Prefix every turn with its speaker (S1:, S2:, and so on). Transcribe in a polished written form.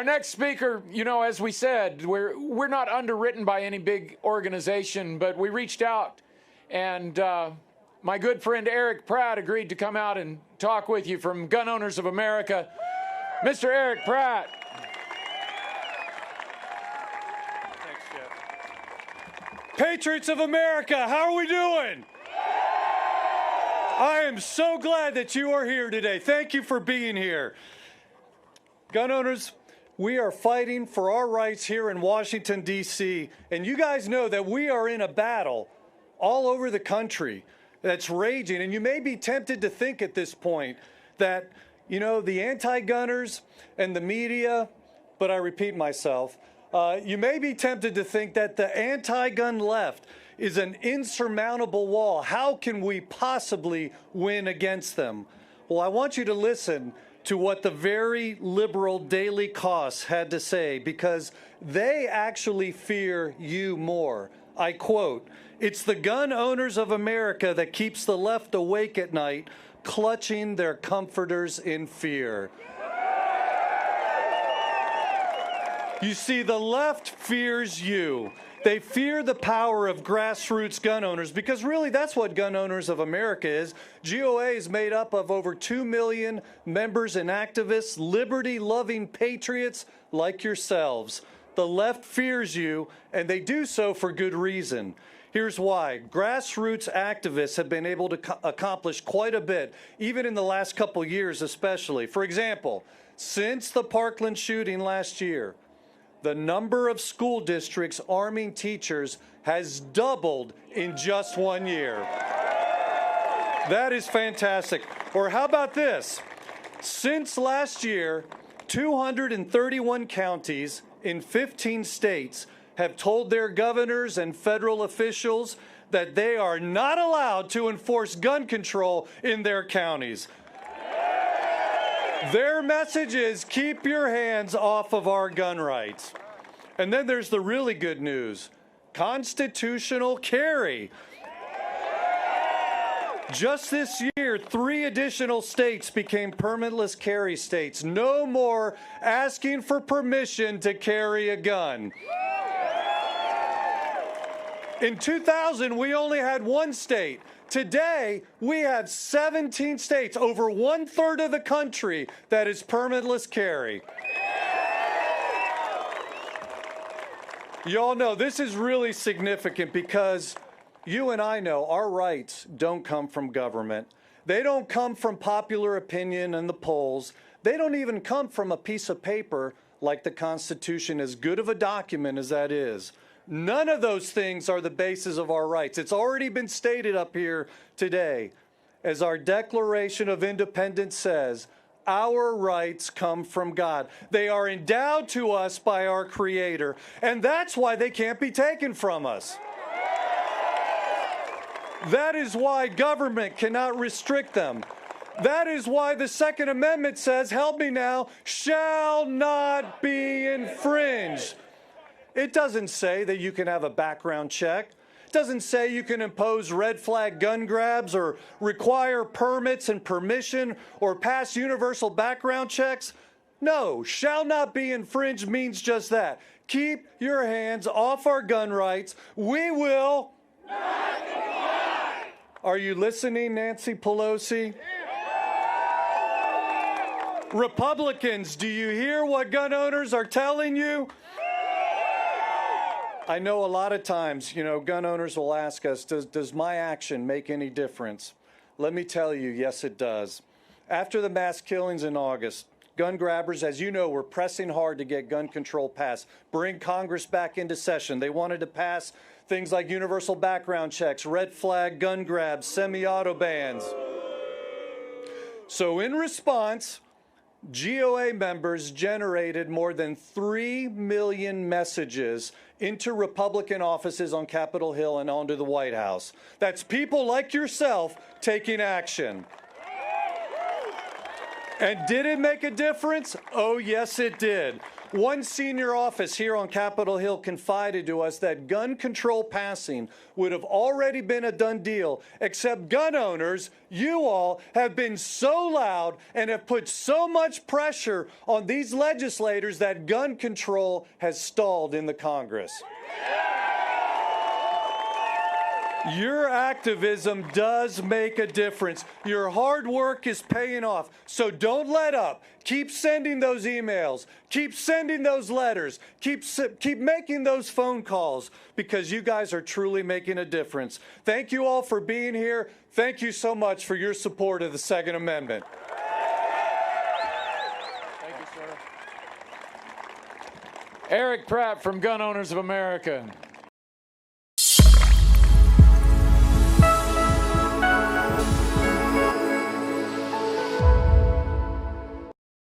S1: Our next speaker, as we said, we're not underwritten by any big organization, but we reached out, and my good friend Erich Pratt agreed to come out and talk with you from Gun Owners of America. Mr. Erich Pratt.
S2: Thanks, Jeff. Patriots of America, how are we doing? I am so glad that you are here today. Thank you for being here. Gun owners, we are fighting for our rights here in Washington, D.C., and you guys know that we are in a battle all over the country that's raging, and you may be tempted to think at this point that, the anti-gunners and the media, but I repeat myself, you may be tempted to think that the anti-gun left is an insurmountable wall. How can we possibly win against them? Well, I want you to listen to what the very liberal Daily Kos had to say, because they actually fear you more. I quote, "It's the gun owners of America that keeps the left awake at night, clutching their comforters in fear." You see, the left fears you. They fear the power of grassroots gun owners, because really that's what Gun Owners of America is. GOA is made up of over 2 million members and activists, liberty-loving patriots like yourselves. The left fears you, and they do so for good reason. Here's why. Grassroots activists have been able to accomplish quite a bit, even in the last couple years especially. For example, since the Parkland shooting last year, the number of school districts arming teachers has doubled in just 1 year. That is fantastic. Or how about this? Since last year, 231 counties in 15 states have told their governors and federal officials that they are not allowed to enforce gun control in their counties. Their message is, keep your hands off of our gun rights. And then there's the really good news. Constitutional carry. Just this year, 3 additional states became permitless carry states. No more asking for permission to carry a gun. In 2000, we only had 1 state. Today, we have 17 states, over 1/3 of the country, that is permitless carry. You all know this is really significant because you and I know our rights don't come from government. They don't come from popular opinion in the polls. They don't even come from a piece of paper like the Constitution, as good of a document as that is. None of those things are the basis of our rights. It's already been stated up here today. As our Declaration of Independence says, our rights come from God. They are endowed to us by our Creator, and that's why they can't be taken from us. That is why government cannot restrict them. That is why the Second Amendment says, help me now, shall not be infringed. It doesn't say that you can have a background check. It doesn't say you can impose red flag gun grabs or require permits and permission or pass universal background checks. No, shall not be infringed means just that. Keep your hands off our gun rights. We will not comply. Are you listening, Nancy Pelosi? Republicans, do you hear what gun owners are telling you? I know a lot of times, gun owners will ask us, does my action make any difference? Let me tell you, yes, it does. After the mass killings in August, gun grabbers, as you know, were pressing hard to get gun control passed, bring Congress back into session. They wanted to pass things like universal background checks, red flag gun grabs, semi-auto bans. So in response, GOA members generated more than 3 million messages into Republican offices on Capitol Hill and onto the White House. That's people like yourself taking action. And did it make a difference? Oh, yes, it did. One senior office here on Capitol Hill confided to us that gun control passing would have already been a done deal, except gun owners, you all, have been so loud and have put so much pressure on these legislators that gun control has stalled in the Congress. Your activism does make a difference. Your hard work is paying off. So don't let up. Keep sending those emails. Keep sending those letters. Keep making those phone calls, because you guys are truly making a difference. Thank you all for being here. Thank you so much for your support of the Second Amendment.
S1: Thank you, sir. Erich Pratt from Gun Owners of America.